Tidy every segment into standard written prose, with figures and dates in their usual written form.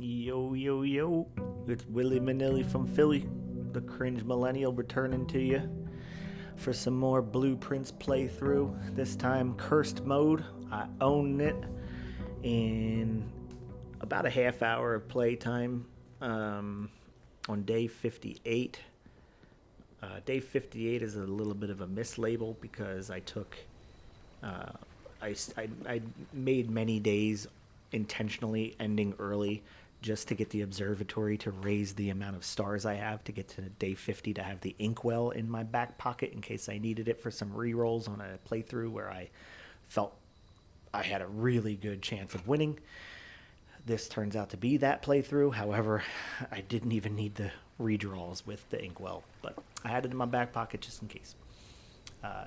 Yo, yo, yo. It's Willie Manilli from Philly, the cringe millennial, returning to you for some more Blueprints playthrough. This time, cursed mode. I own it in about a half hour of playtime on day 58. Day 58 is a little bit of a mislabel because I took. I made many days intentionally ending early just to get the observatory to raise the amount of stars I have to get to day 50 to have the inkwell in my back pocket in case I needed it for some rerolls on a playthrough where I felt I had a really good chance of winning. This turns out to be that playthrough. However, I didn't even need the redraws with the inkwell, but I had it in my back pocket just in case.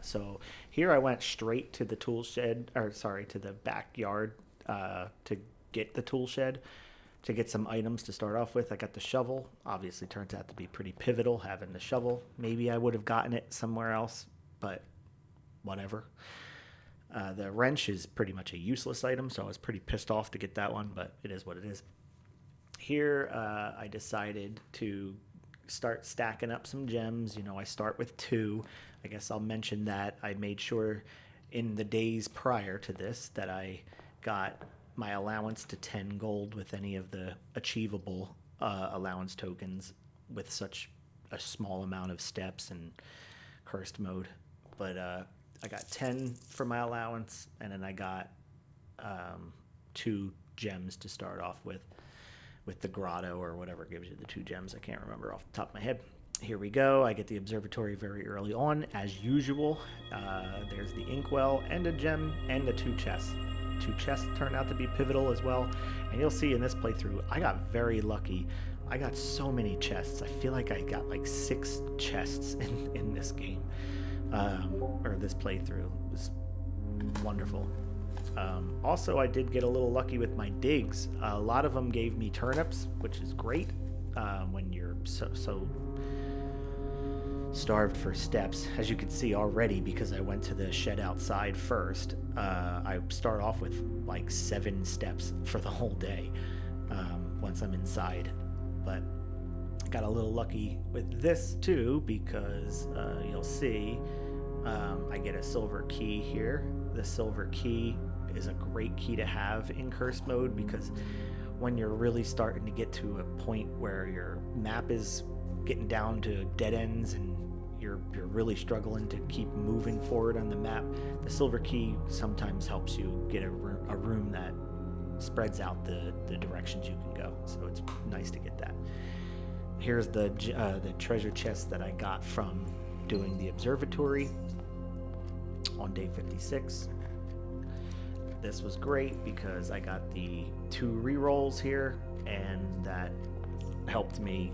So here I went straight to the tool shed, to the backyard to get the tool shed, to get some items to start off with. I got the shovel. Obviously turns out to be pretty pivotal having the shovel. Maybe I would have gotten it somewhere else, but whatever. The wrench is pretty much a useless item, so I was pretty pissed off to get that one, but it is what it is. Here I decided to start stacking up some gems. I start with 2. I guess I'll mention that I made sure in the days prior to this that I got my allowance to 10 gold with any of the achievable allowance tokens with such a small amount of steps and cursed mode. But I got 10 for my allowance, and then I got 2 gems to start off with the grotto or whatever gives you the 2 gems. I can't remember off the top of my head. Here we go. I get the observatory very early on, as usual. There's the inkwell and a gem and the 2 chests. 2 chests turned out to be pivotal as well. And you'll see in this playthrough, I got very lucky. I got so many chests. I feel like I got like 6 chests in this game, or this playthrough. It was wonderful. Also, I did get a little lucky with my digs. A lot of them gave me turnips, which is great when you're so starved for steps. As you can see already, because I went to the shed outside first, I start off with like 7 steps for the whole day once I'm inside. But got a little lucky with this too, because you'll see I get a silver key here. The silver key is a great key to have in curse mode, because when you're really starting to get to a point where your map is getting down to dead ends and you're really struggling to keep moving forward on the map, the silver key sometimes helps you get a room that spreads out the directions you can go. So it's nice to get that. Here's the treasure chest that I got from doing the observatory on day 56. This was great because I got the 2 rerolls here, and that helped me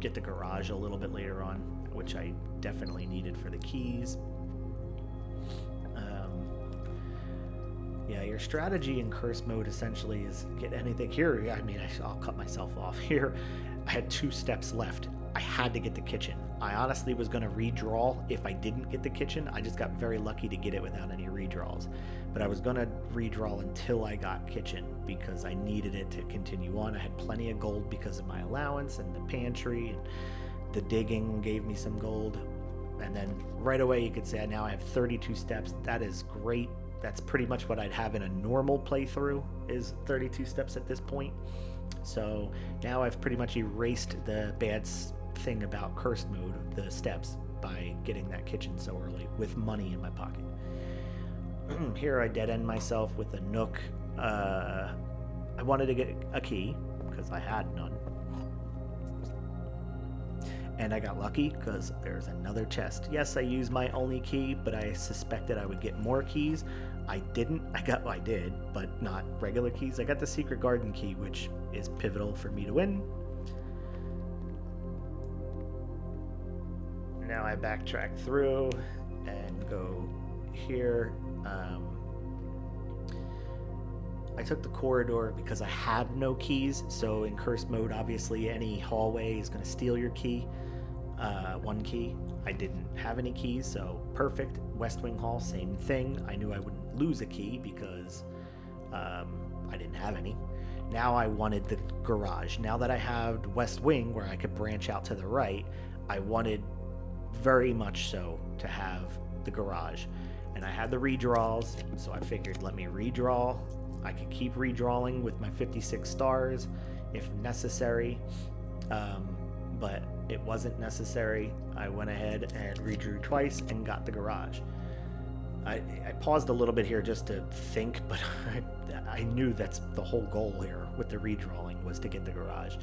get the garage a little bit later on, which I definitely needed for the keys. Your strategy in curse mode essentially is get anything here. I'll cut myself off here. I had 2 steps left. I had to get the kitchen. I honestly was going to redraw if I didn't get the kitchen. I just got very lucky to get it without any redraws. But I was going to redraw until I got kitchen because I needed it to continue on. I had plenty of gold because of my allowance and the pantry, and the digging gave me some gold. And then right away you could say now I have 32 steps. That is great. That's pretty much what I'd have in a normal playthrough, is 32 steps at this point. So now I've pretty much erased the bad thing about cursed mode, the steps, by getting that kitchen so early with money in my pocket. Here I dead end myself with a nook. I wanted to get a key because I had none. And I got lucky because there's another chest. Yes, I used my only key, but I suspected I would get more keys. I didn't. I did, but not regular keys. I got the secret garden key, which is pivotal for me to win. Now I backtrack through and go here. I took the corridor because I have no keys, so in curse mode, obviously any hallway is going to steal your key. 1 key. I didn't have any keys, so perfect. West Wing Hall, same thing. I knew I wouldn't lose a key because I didn't have any. Now I wanted the garage. Now that I had West Wing where I could branch out to the right, I wanted very much so to have the garage. And I had the redraws, so I figured let me redraw. I could keep redrawing with my 56 stars if necessary, but it wasn't necessary. I went ahead and redrew twice and got the garage. I paused a little bit here just to think, but I knew that's the whole goal here with the redrawing was to get the garage.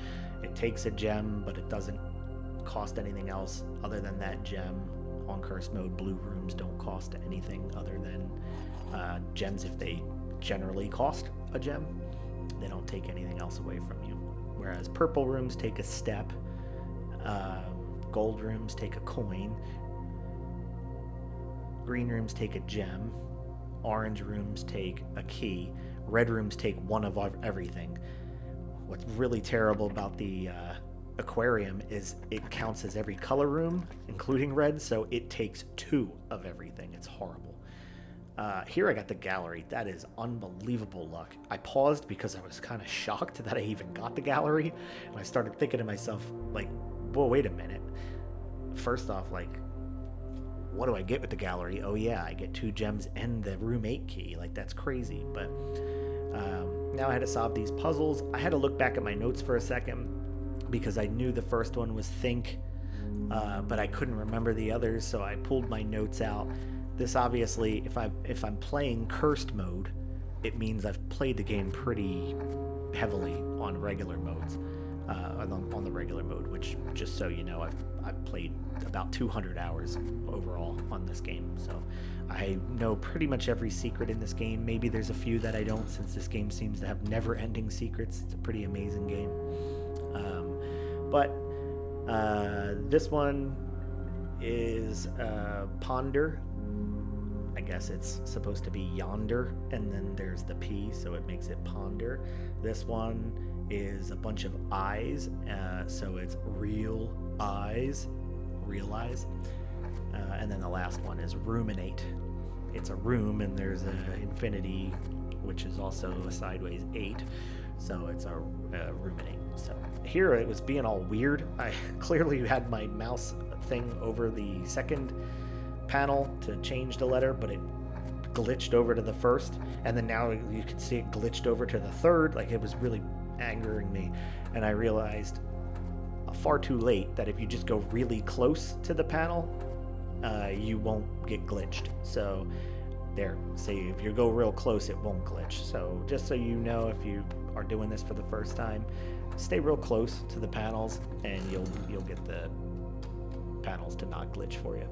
It takes a gem, but it doesn't cost anything else other than that gem. On curse mode, blue rooms don't cost anything other than gems. If they generally cost a gem, they don't take anything else away from you. Whereas purple rooms take a step, gold rooms take a coin, green rooms take a gem, orange rooms take a key, red rooms take one of everything. What's really terrible about the aquarium is it counts as every color room, including red, so it takes 2 of everything. It's horrible. Here I got the gallery. That is unbelievable luck. I paused because I was kind of shocked that I even got the gallery, and I started thinking to myself, like, whoa, wait a minute. First off, like, what do I get with the gallery? Oh yeah, I get 2 gems and the room 8 key. Like, that's crazy. But now I had to solve these puzzles. I had to look back at my notes for a second because I knew the first one was think, but I couldn't remember the others, so I pulled my notes out. This obviously, if I'm playing cursed mode, it means I've played the game pretty heavily on regular modes, on the regular mode, which, just so you know, I've played about 200 hours overall on this game, so I know pretty much every secret in this game. Maybe there's a few that I don't, since this game seems to have never-ending secrets. It's a pretty amazing game. But this one is Ponder. I guess it's supposed to be yonder, and then there's the P, so it makes it Ponder. This one is a bunch of eyes, so it's real eyes. And then the last one is ruminate. It's a room, and there's an infinity, which is also a sideways 8, so it's a ruminate. So here it was being all weird. I clearly had my mouse thing over the second panel to change the letter, but it glitched over to the first, and then now you can see it glitched over to the third. Like, it was really angering me, and I realized far too late that if you just go really close to the panel, you won't get glitched. So there, say if you go real close, it won't glitch. So just so you know, if you are doing this for the first time, stay real close to the panels, and you'll get the panels to not glitch for you.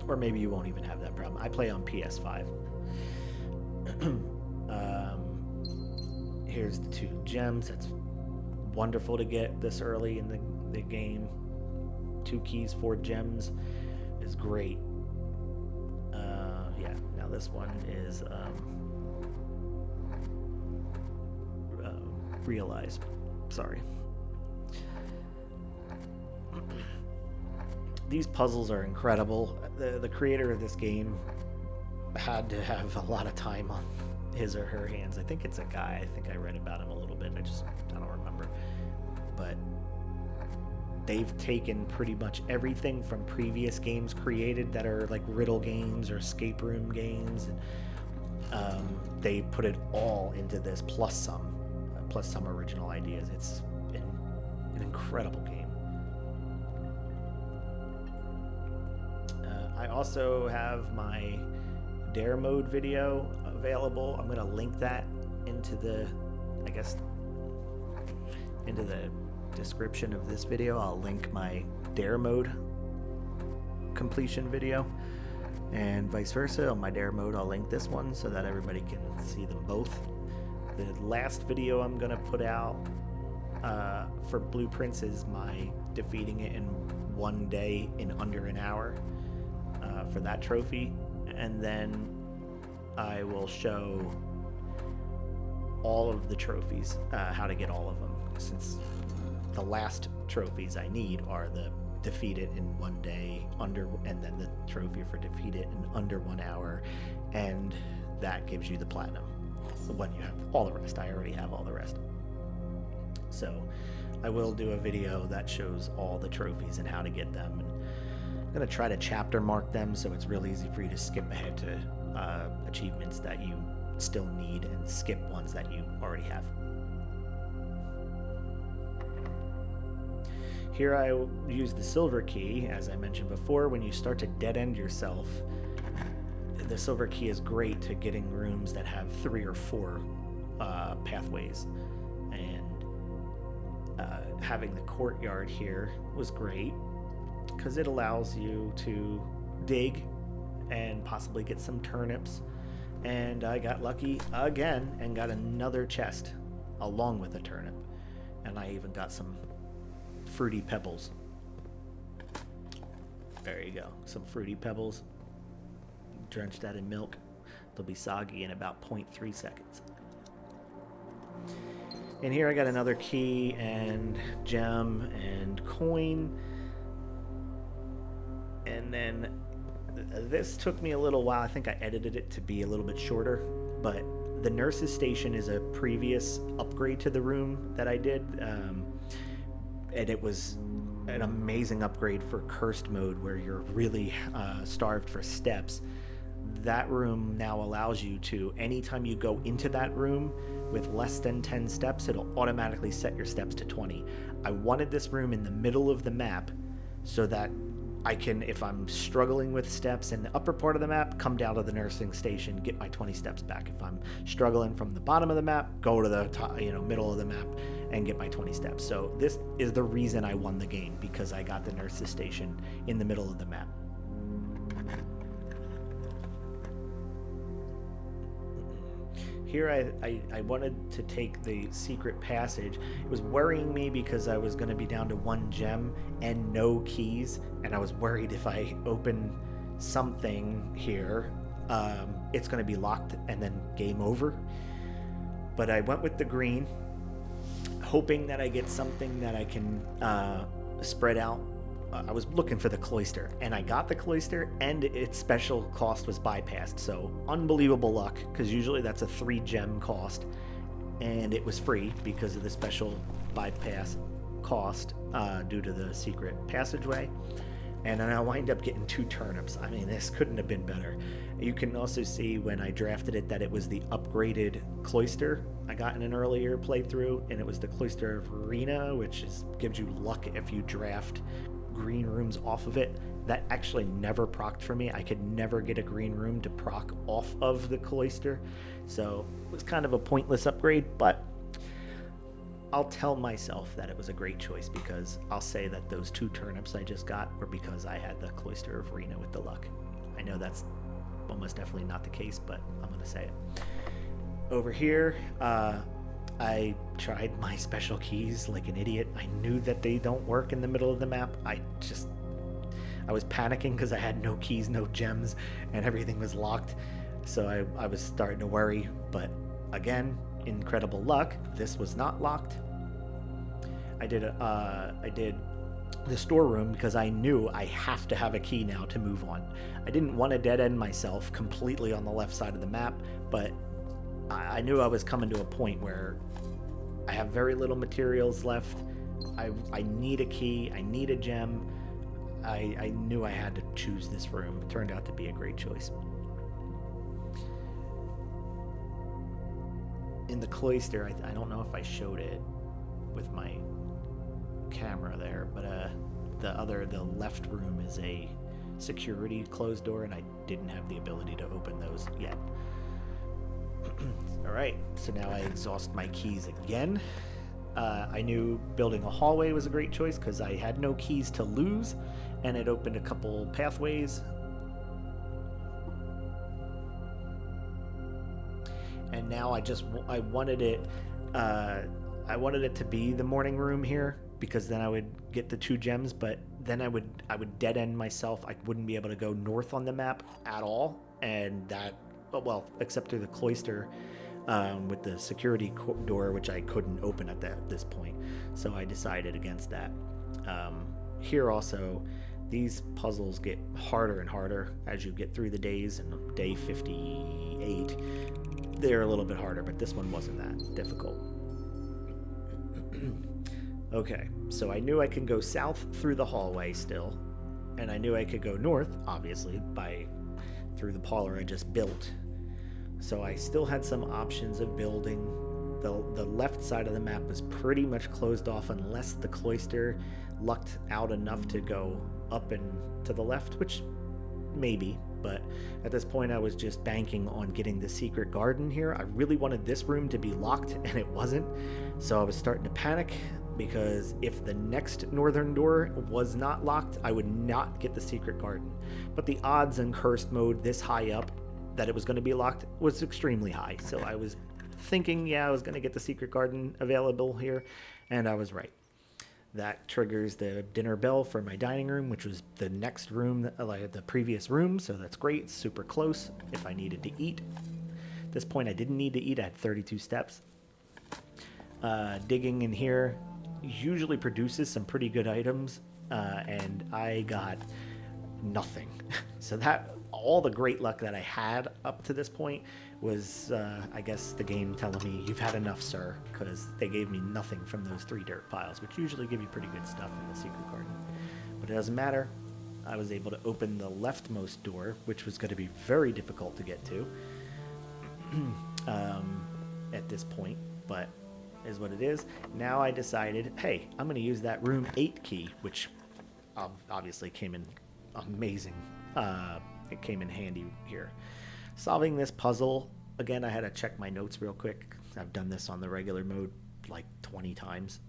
Or maybe you won't even have that problem. I play on PS5. Here's the 2 gems. That's wonderful to get this early in the game. 2 keys, 4 gems is great. Yeah, now this one is realize. Sorry. These puzzles are incredible. The creator of this game had to have a lot of time on his or her hands. I think it's a guy. I think I read about him a little bit. I don't remember. But they've taken pretty much everything from previous games created that are like riddle games or escape room games, and they put it all into this plus some original ideas. It's an incredible game. I also have my Dare Mode video available. I'm going to link that into the description of this video. I'll link my Dare Mode completion video, and vice versa. On my Dare Mode, I'll link this one so that everybody can see them both. The last video I'm going to put out for Blueprints is my defeating it in 1 day in under an hour. For that trophy, and then I will show all of the trophies, how to get all of them, since the last trophies I need are the defeat it in 1 day and then the trophy for defeat it in under 1 hour, and that gives you the platinum when you have all the rest. I already have all the rest. So I will do a video that shows all the trophies and how to get them. And I'm going to try to chapter mark them so it's real easy for you to skip ahead to achievements that you still need and skip ones that you already have. Here I use the silver key. As I mentioned before, when you start to dead end yourself, the silver key is great to getting rooms that have 3 or 4 pathways. And having the courtyard here was great because it allows you to dig and possibly get some turnips. And I got lucky again and got another chest along with a turnip. And I even got some fruity pebbles. There you go. Some fruity pebbles. Drench that in milk. They'll be soggy in about 0.3 seconds. And here I got another key and gem and coin. And then this took me a little while. I think I edited it to be a little bit shorter, but the nurse's station is a previous upgrade to the room that I did. And it was an amazing upgrade for cursed mode where you're really starved for steps. That room now allows you to, anytime you go into that room with less than 10 steps, it'll automatically set your steps to 20. I wanted this room in the middle of the map so that I can, if I'm struggling with steps in the upper part of the map, come down to the nursing station, get my 20 steps back. If I'm struggling from the bottom of the map, go to the top, middle of the map and get my 20 steps. So this is the reason I won the game, because I got the nurse's station in the middle of the map. Here I wanted to take the secret passage. It was worrying me because I was going to be down to 1 gem and no keys, and I was worried if I open something here, it's going to be locked and then game over. But I went with the green, hoping that I get something that I can spread out. I was looking for the cloister, and I got the cloister, and its special cost was bypassed. So unbelievable luck, because usually that's a 3 gem cost, and it was free because of the special bypass cost due to the secret passageway. And then I wind up getting 2 turnips. I mean, this couldn't have been better. You can also see when I drafted it that it was the upgraded cloister I got in an earlier playthrough, and it was the cloister of Arena, which gives you luck if you draft green rooms off of it. That actually never procced for me. I could never get a green room to proc off of the cloister, so it was kind of a pointless upgrade, but I'll tell myself that it was a great choice, because I'll say that those 2 turnips I just got were because I had the cloister of Rena with the luck. I know that's almost definitely not the case, but I'm going to say it. Over here, I tried my special keys like an idiot. I knew that they don't work in the middle of the map. I was panicking because I had no keys, no gems, and everything was locked. So I was starting to worry, but again, incredible luck, this was not locked. I did the storeroom because I knew I have to have a key now to move on. I didn't want to dead end myself completely on the left side of the map, but I knew I was coming to a point where I have very little materials left. I need a key. I need a gem. I knew I had to choose this room. It turned out to be a great choice. In the cloister, I don't know if I showed it with my camera there, but the left room is a security closed door, and I didn't have the ability to open those yet. All right, so now I exhaust my keys again. I knew building a hallway was a great choice because I had no keys to lose, and it opened a couple pathways. And now I wanted it to be the morning room here, because then I would get the 2 gems, but then I would dead end myself. I wouldn't be able to go north on the map at all, and that, well, except through the cloister with the security door, which I couldn't open at this point. So I decided against that. Here also, these puzzles get harder and harder as you get through the days, and day 58, they're a little bit harder, but this one wasn't that difficult. Okay, so I knew I could go south through the hallway still, and I knew I could go north, obviously, through the parlor I just built. So I still had some options of building. The left side of the map was pretty much closed off unless the cloister lucked out enough to go up and to the left, which maybe, but at this point I was just banking on getting the secret garden here. I really wanted this room to be locked and it wasn't, so I was starting to panic because if the next northern door was not locked, I would not get the secret garden. But the odds in cursed mode this high up that it was going to be locked was extremely high, so I was thinking, yeah, I was going to get the secret garden available here, and I was right. That triggers the dinner bell for my dining room, which was the next room, like the previous room, so that's great. It's super close if I needed to eat. At this point, I didn't need to eat. I had 32 steps. Digging in here usually produces some pretty good items, and I got nothing. So that all the great luck that I had up to this point was, I guess, the game telling me, you've had enough, sir, because they gave me nothing from those 3 dirt piles, which usually give you pretty good stuff in the secret garden. But it doesn't matter. I was able to open the leftmost door, which was going to be very difficult to get to at this point, but is what it is. Now I decided, hey, I'm going to use that room 8 key, which obviously came in amazing. It came in handy here. Solving this puzzle, again, I had to check my notes real quick. I've done this on the regular mode like 20 times.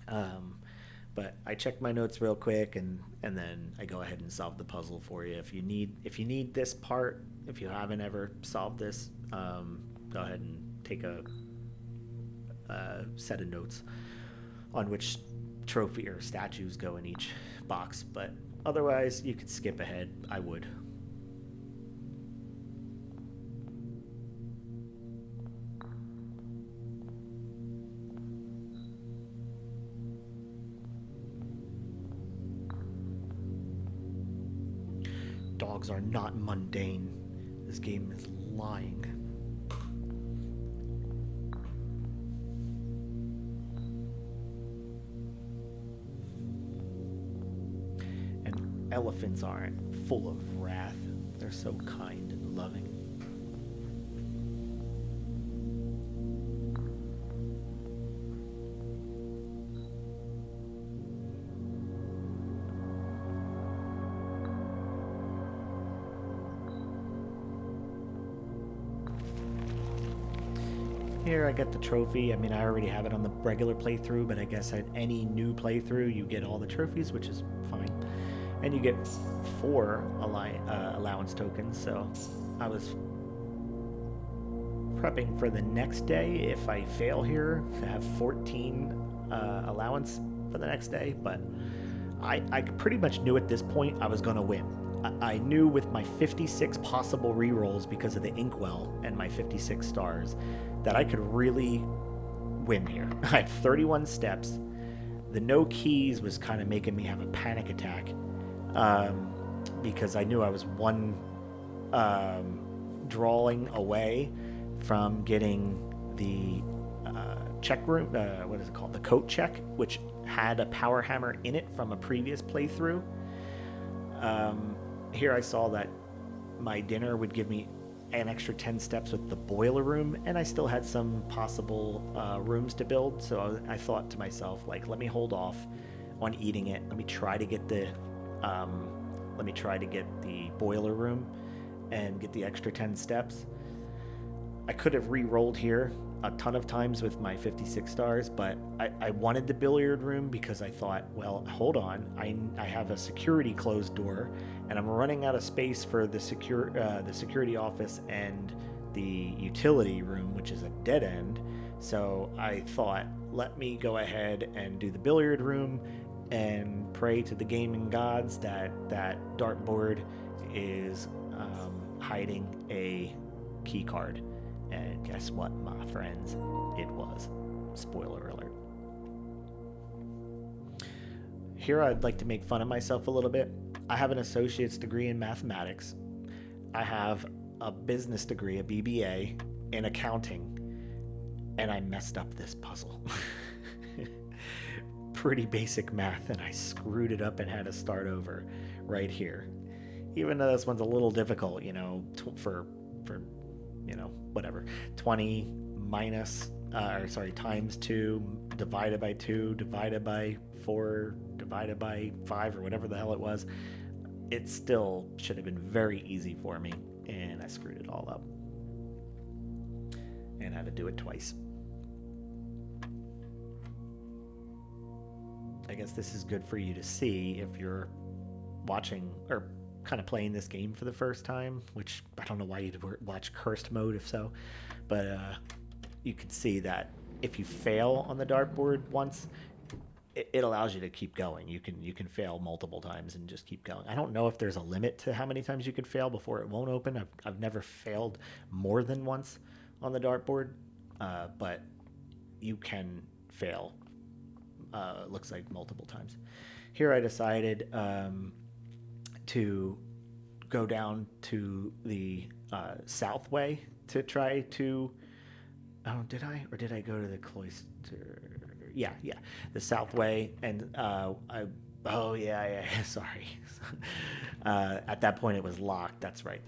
But I checked my notes real quick, and then I go ahead and solve the puzzle for you. If you need this part, if you haven't ever solved this, go ahead and take a set of notes on which trophy or statues go in each box. But otherwise, you could skip ahead. I would. Dogs are not mundane. This game is lying. And elephants aren't full of wrath. They're so kind and loving. Here I get the trophy. I mean, I already have it on the regular playthrough, but I guess at any new playthrough you get all the trophies, which is fine. And you get 4 allowance tokens, so I was prepping for the next day if I fail here to have 14 allowance for the next day, but I pretty much knew at this point I was going to win. I knew with my 56 possible rerolls because of the inkwell and my 56 stars that I could really win here. I had 31 steps. The no keys was kind of making me have a panic attack because I knew I was one drawing away from getting the check room, what is it called? The coat check, which had a power hammer in it from a previous playthrough. Here I saw that my dinner would give me an extra 10 steps with the boiler room, and I still had some possible rooms to build, so I thought to myself, like, let me hold off on eating it. Let me try to get the boiler room and get the extra 10 steps. I could have re-rolled here a ton of times with my 56 stars, but I wanted the billiard room because I thought, well, hold on, I have a security closed door, and I'm running out of space for the security office and the utility room, which is a dead end. So I thought, let me go ahead and do the billiard room and pray to the gaming gods that that dartboard is hiding a key card. And guess what, my friends? It was. Spoiler alert. Here I'd like to make fun of myself a little bit. I have an associate's degree in mathematics. I have a business degree, a BBA, in accounting. and I messed up this puzzle. Pretty basic math, and I screwed it up and had to start over right here. Even though this one's a little difficult, for whatever, 20 minus, or sorry, times 2 divided by 2 divided by 4 divided by 5 or whatever the hell it was. It still should have been very easy for me, and I screwed it all up and had to do it twice. I guess this is good for you to see if you're watching or kind of playing this game for the first time, which I don't know why you'd watch cursed mode if so, but you can see that if you fail on the dartboard once, it allows you to keep going. You can fail multiple times and just keep going. I don't know if there's a limit to how many times you can fail before it won't open. I've never failed more than once on the dartboard, but you can fail. Looks like multiple times. Here I decided to go down to the south way to try to. Oh, did I? Or did I go to the cloister? Yeah, the south way, and Oh yeah. Sorry. At that point, it was locked. That's right.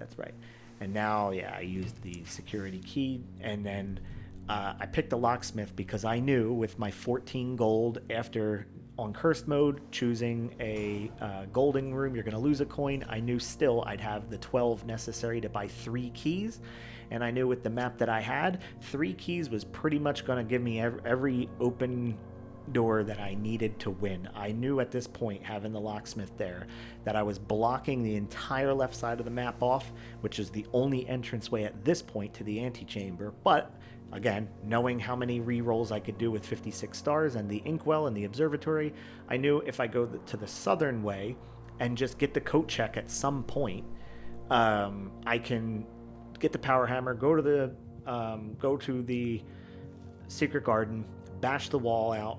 And now, yeah, I used the security key, and then I picked the locksmith because I knew with my 14 gold after on cursed mode choosing a golden room, you're going to lose a coin. I knew still I'd have the 12 necessary to buy 3 keys. And I knew with the map that I had, 3 keys was pretty much going to give me every open door that I needed to win. I knew at this point, having the locksmith there, that I was blocking the entire left side of the map off, which is the only entranceway at this point to the antechamber. But again, knowing how many re-rolls I could do with 56 stars and the inkwell and the observatory, I knew if I go to the southern way and just get the coat check at some point, I can get the power hammer, go to the secret garden, bash the wall out,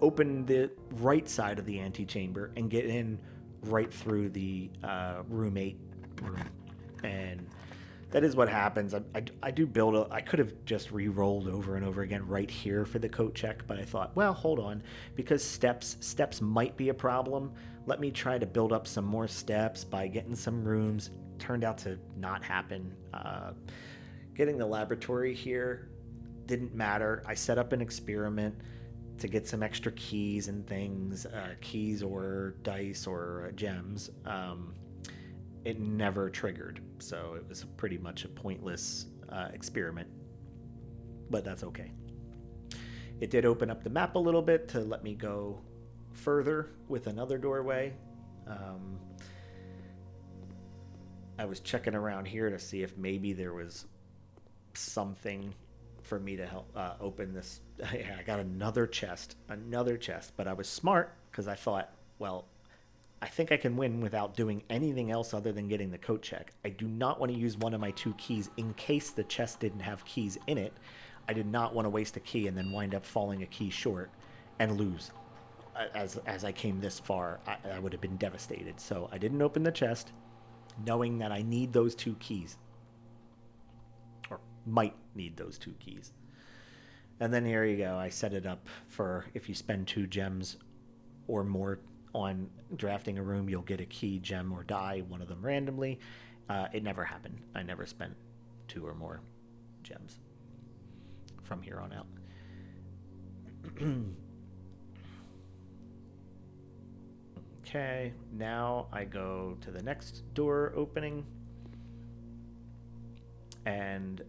open the right side of the antechamber, and get in right through the room 8 room. And that is what happens. I do build I could have just re-rolled over and over again right here for the coat check, but I thought, well, hold on, because steps might be a problem. Let me try to build up some more steps by getting some rooms. Turned out to not happen. Getting the laboratory here didn't matter. I set up an experiment to get some extra keys and things, keys or dice or gems. It never triggered, so it was pretty much a pointless experiment, but that's okay. It did open up the map a little bit to let me go further with another doorway. I was checking around here to see if maybe there was something for me to help open this. Yeah, I got another chest, but I was smart because I thought, well, I think I can win without doing anything else other than getting the coat check. I do not want to use one of my 2 keys in case the chest didn't have keys in it. I did not want to waste a key and then wind up falling a key short and lose. As I came this far, I would have been devastated. So I didn't open the chest, knowing that I need those 2 keys. Or might need those 2 keys. And then here you go. I set it up for if you spend 2 gems or more on drafting a room, you'll get a key, gem, or die, one of them randomly. It never happened. I never spent 2 or more gems from here on out. Okay, now I go to the next door opening, and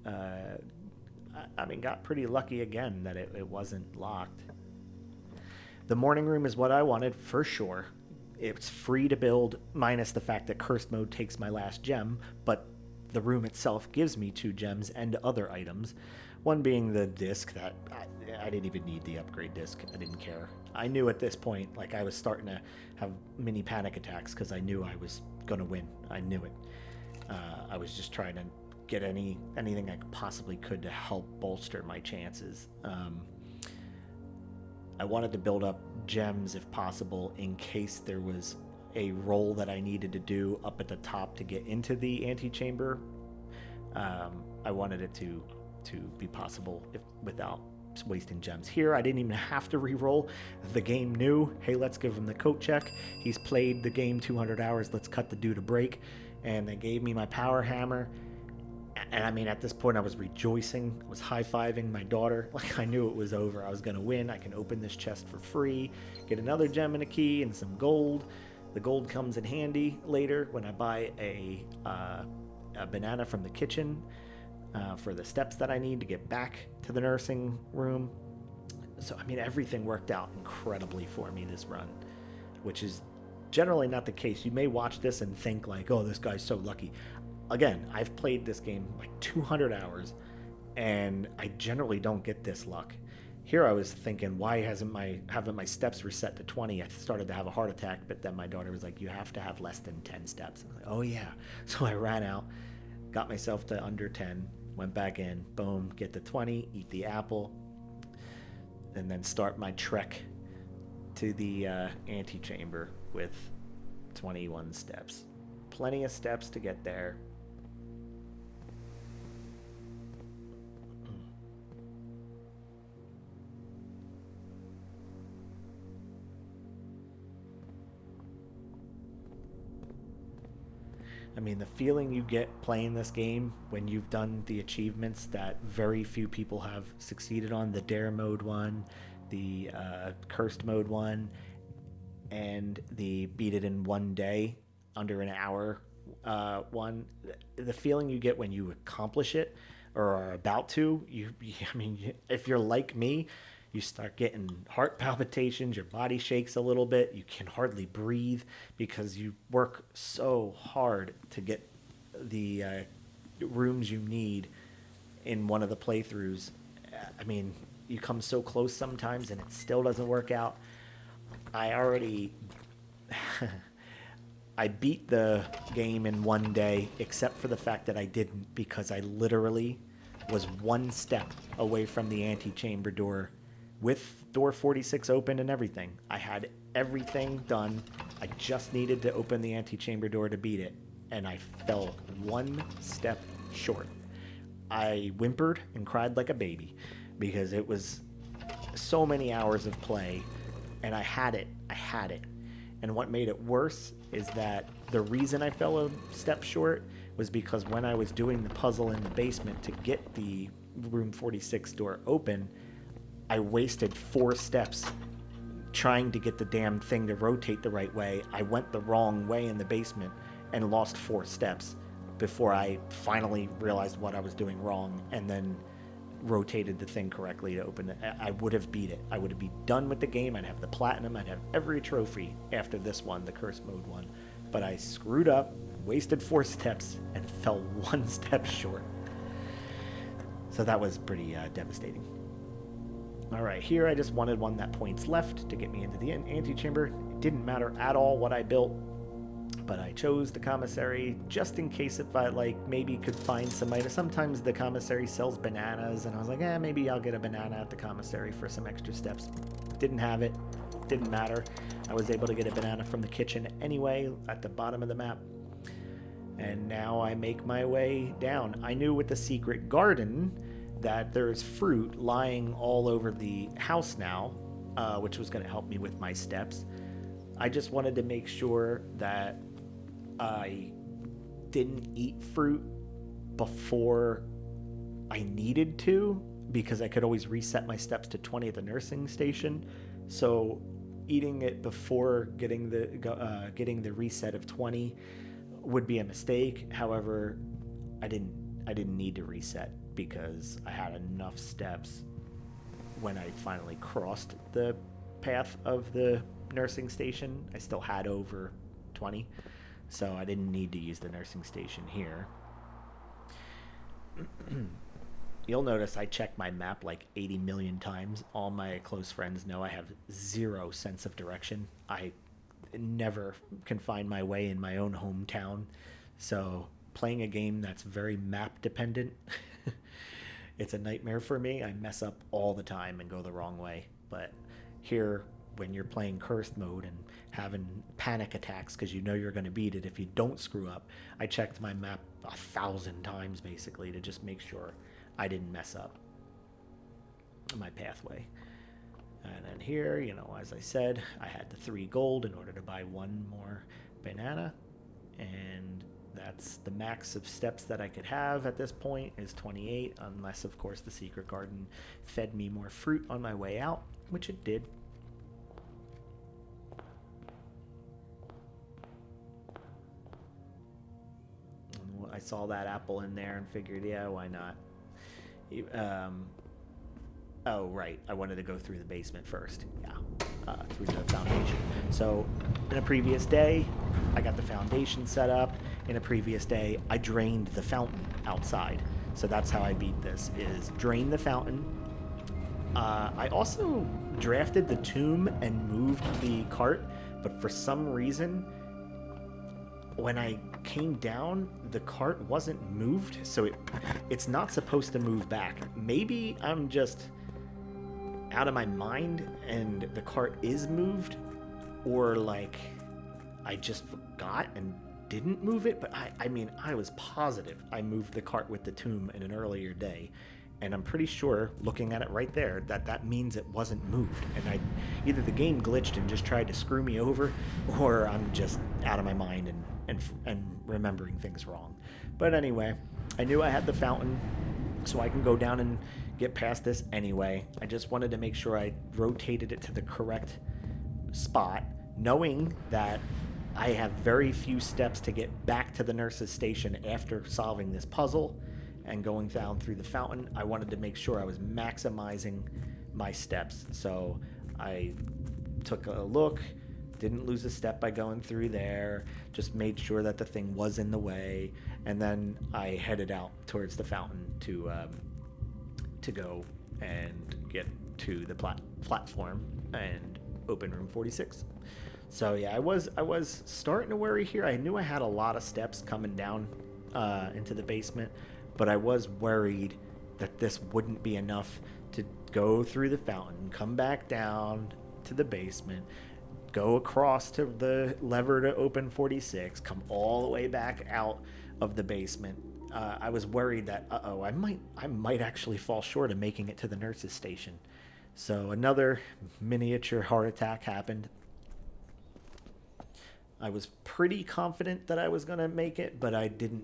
got pretty lucky again that it wasn't locked. The morning room is what I wanted for sure. It's free to build, minus the fact that cursed mode takes my last gem, but the room itself gives me 2 gems and other items. One being the disc that I didn't even need the upgrade disc. I didn't care. I knew at this point, like, I was starting to have mini panic attacks because I knew I was going to win. I knew it. I was just trying to get anything I possibly could to help bolster my chances. I wanted to build up gems if possible in case there was a roll that I needed to do up at the top to get into the antechamber. I wanted it to to be possible without wasting gems. Here, I didn't even have to re-roll. The game knew, hey, let's give him the coat check. He's played the game 200 hours. Let's cut the dude a break. And they gave me my power hammer. And I mean, at this point, I was rejoicing. I was high-fiving my daughter. Like, I knew it was over. I was going to win. I can open this chest for free, get another gem and a key and some gold. The gold comes in handy later when I buy a banana from the kitchen for the steps that I need to get back to the nursing room. So, I mean, everything worked out incredibly for me this run, which is generally not the case. You may watch this and think like, oh, this guy's so lucky. Again, I've played this game like 200 hours, and I generally don't get this luck. Here I was thinking, why haven't my steps reset to 20? I started to have a heart attack, but then my daughter was like, you have to have less than 10 steps. I was like, oh yeah. So I ran out, got myself to under 10, went back in, boom, get to 20, eat the apple, and then start my trek to the antechamber with 21 steps. Plenty of steps to get there. I mean, the feeling you get playing this game when you've done the achievements that very few people have succeeded on, the dare mode one, the cursed mode one, and the beat it in one day, under an hour one, the feeling you get when you accomplish it or are about to, I mean, if you're like me, you start getting heart palpitations, your body shakes a little bit, you can hardly breathe because you work so hard to get the rooms you need in one of the playthroughs. I mean, you come so close sometimes and it still doesn't work out. I already I beat the game in one day, except for the fact that I didn't, because I literally was one step away from the antechamber door with door 46 open and everything. I had everything done. I just needed to open the antechamber door to beat it, and I fell one step short. I whimpered and cried like a baby because it was so many hours of play, and I had it. And what made it worse is that the reason I fell a step short was because when I was doing the puzzle in the basement to get the room 46 door open, I wasted 4 steps trying to get the damn thing to rotate the right way. I went the wrong way in the basement and lost 4 steps before I finally realized what I was doing wrong and then rotated the thing correctly to open it. I would have beat it. I would have been done with the game. I'd have the platinum. I'd have every trophy after this one, the curse mode one. But I screwed up, wasted 4 steps, and fell 1 step short. So that was pretty devastating. All right, here I just wanted one that points left to get me into the antechamber. It didn't matter at all what I built, but I chose the commissary just in case if I maybe could find somebody. Sometimes the commissary sells bananas, and I was like, maybe I'll get a banana at the commissary for some extra steps. Didn't have it. Didn't matter. I was able to get a banana from the kitchen anyway at the bottom of the map. And now I make my way down. I knew with the secret garden that there's fruit lying all over the house now, which was going to help me with my steps. I just wanted to make sure that I didn't eat fruit before I needed to, because I could always reset my steps to 20 at the nursing station. So eating it before getting the reset of 20 would be a mistake. However, I didn't need to reset because I had enough steps when I finally crossed the path of the nursing station. I still had over 20, so I didn't need to use the nursing station here. You'll notice I check my map like 80 million times. All my close friends know I have zero sense of direction. I never can find my way in my own hometown. So playing a game that's very map dependent, it's a nightmare for me. I mess up all the time and go the wrong way. But here, when you're playing cursed mode and having panic attacks because you know you're going to beat it if you don't screw up, I checked my map 1,000 times basically to just make sure I didn't mess up my pathway. And then here, you know, as I said, I had the 3 gold in order to buy 1 more banana. And that's the max of steps that I could have at this point is 28, unless, of course, the secret garden fed me more fruit on my way out, which it did. I saw that apple in there and figured, yeah, why not? Oh, right. I wanted to go through the basement first. Yeah, through the foundation. So, in a previous day, I got the foundation set up. In a previous day, I drained the fountain outside. So that's how I beat this: is drain the fountain. I also drafted the tomb and moved the cart, but for some reason, when I came down, the cart wasn't moved, so it's not supposed to move back. Maybe I'm just out of my mind and the cart is moved, or like I just forgot and didn't move it. But I mean, I was positive I moved the cart with the tomb in an earlier day, and I'm pretty sure, looking at it right there, that means it wasn't moved, and either the game glitched and just tried to screw me over, or I'm just out of my mind and remembering things wrong. But anyway, I knew I had the fountain, so I can go down and get past this anyway. I just wanted to make sure I rotated it to the correct spot, knowing that I have very few steps to get back to the nurse's station after solving this puzzle and going down through the fountain. I wanted to make sure I was maximizing my steps. So I took a look, didn't lose a step by going through there, just made sure that the thing was in the way, and then I headed out towards the fountain to go and get to the platform and open room 46. So yeah, I was starting to worry here. I knew I had a lot of steps coming down into the basement, but I was worried that this wouldn't be enough to go through the fountain, come back down to the basement, go across to the lever to open 46, come all the way back out of the basement. I was worried that, I might actually fall short of making it to the nurse's station. So another miniature heart attack happened. I was pretty confident that I was going to make it, but I didn't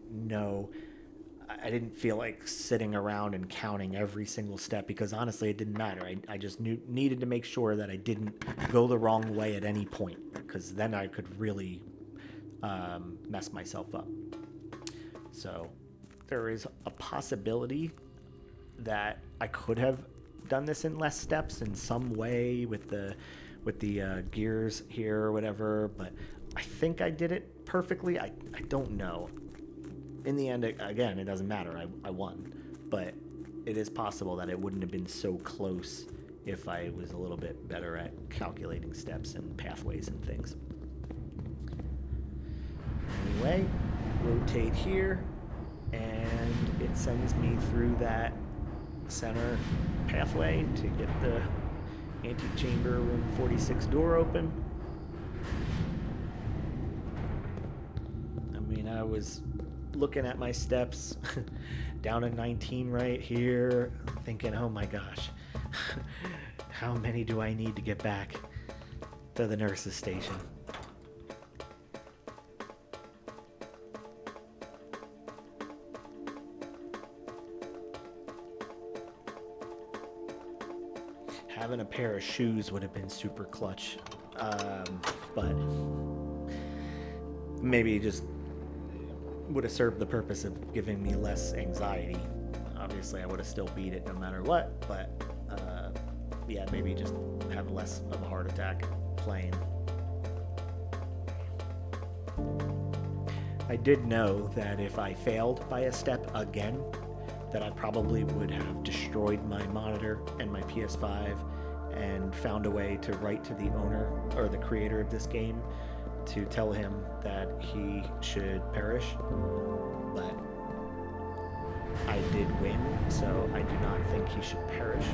feel like sitting around and counting every single step, because honestly, it didn't matter. I just needed to make sure that I didn't go the wrong way at any point, because then I could really mess myself up. So there is a possibility that I could have done this in less steps in some way with the gears here or whatever, but I think I did it perfectly. I don't know. In the end, again, it doesn't matter. I won. But it is possible that it wouldn't have been so close if I was a little bit better at calculating steps and pathways and things. Anyway, rotate here, and it sends me through that center pathway to get the antechamber room 46 door open. I mean, I was looking at my steps down to 19 right here, thinking, oh my gosh, how many do I need to get back to the nurse's station? Having a pair of shoes would have been super clutch, but maybe just would have served the purpose of giving me less anxiety. Obviously, I would have still beat it no matter what, but yeah, maybe just have less of a heart attack playing. I did know that if I failed by a step again, that I probably would have destroyed my monitor and my PS5 and found a way to write to the owner or the creator of this game to tell him that he should perish. But I did win, so I do not think he should perish.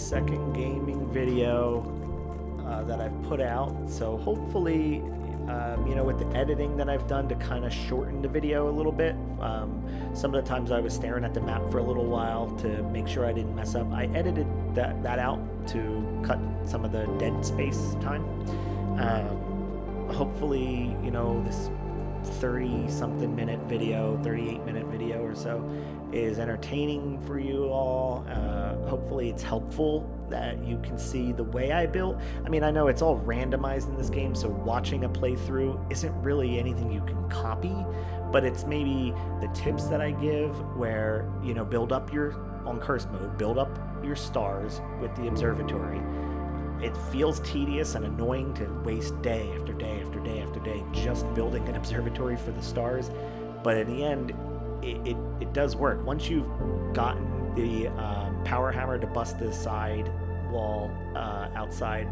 second gaming video that I've put out. So hopefully, with the editing that I've done to kind of shorten the video a little bit, some of the times I was staring at the map for a little while to make sure I didn't mess up. I edited that out to cut some of the dead space time. Hopefully, this 30-something minute video, 38-minute video or so is entertaining for you all. Hopefully it's helpful that you can see the way I built. I mean, I know it's all randomized in this game, so watching a playthrough isn't really anything you can copy, but it's maybe the tips that I give where, build up on curse mode, build up your stars with the observatory. It feels tedious and annoying to waste day after day after day after day just building an observatory for the stars, but in the end, it does work. Once you've gotten the power hammer to bust the side wall outside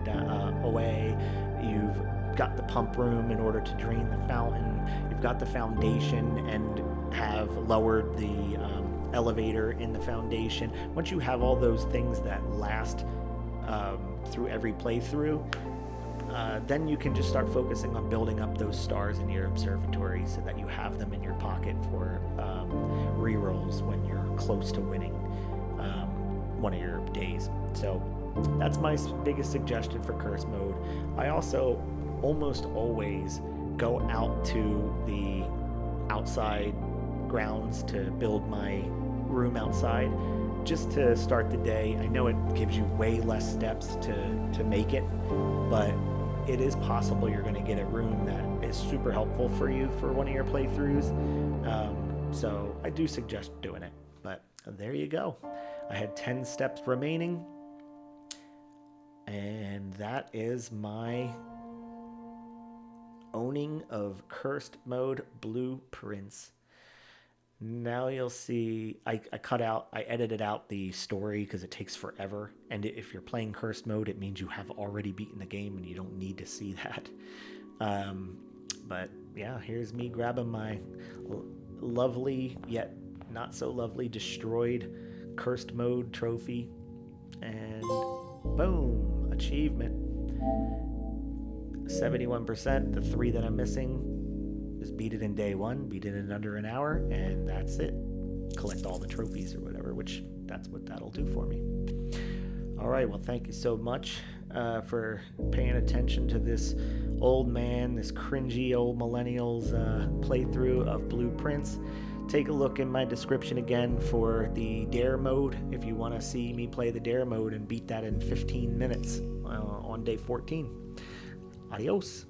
away, you've got the pump room in order to drain the fountain, you've got the foundation and have lowered the elevator in the foundation. Once you have all those things that last through every playthrough, then you can just start focusing on building up those stars in your observatory so that you have them in your pocket for rerolls when you're close to winning one of your days. So that's my biggest suggestion for curse mode. I also almost always go out to the outside grounds to build my room outside just to start the day. I know it gives you way less steps to make it, but it is possible you're going to get a room that is super helpful for you for one of your playthroughs. So I do suggest doing it, but there you go. I had 10 steps remaining, and that is my owning of cursed mode blueprints. Now you'll see, I edited out the story because it takes forever. And if you're playing cursed mode, it means you have already beaten the game and you don't need to see that. But yeah, here's me grabbing my lovely, yet not so lovely, destroyed cursed mode trophy. And boom, achievement. 71%, the 3 that I'm missing. Just beat it in day 1, beat it in under an hour, and that's it. Collect all the trophies or whatever, which that's what that'll do for me. All right, well, thank you so much for paying attention to this old man, this cringy old millennials playthrough of Blueprints. Take a look in my description again for the dare mode if you want to see me play the dare mode and beat that in 15 minutes on day 14. Adios.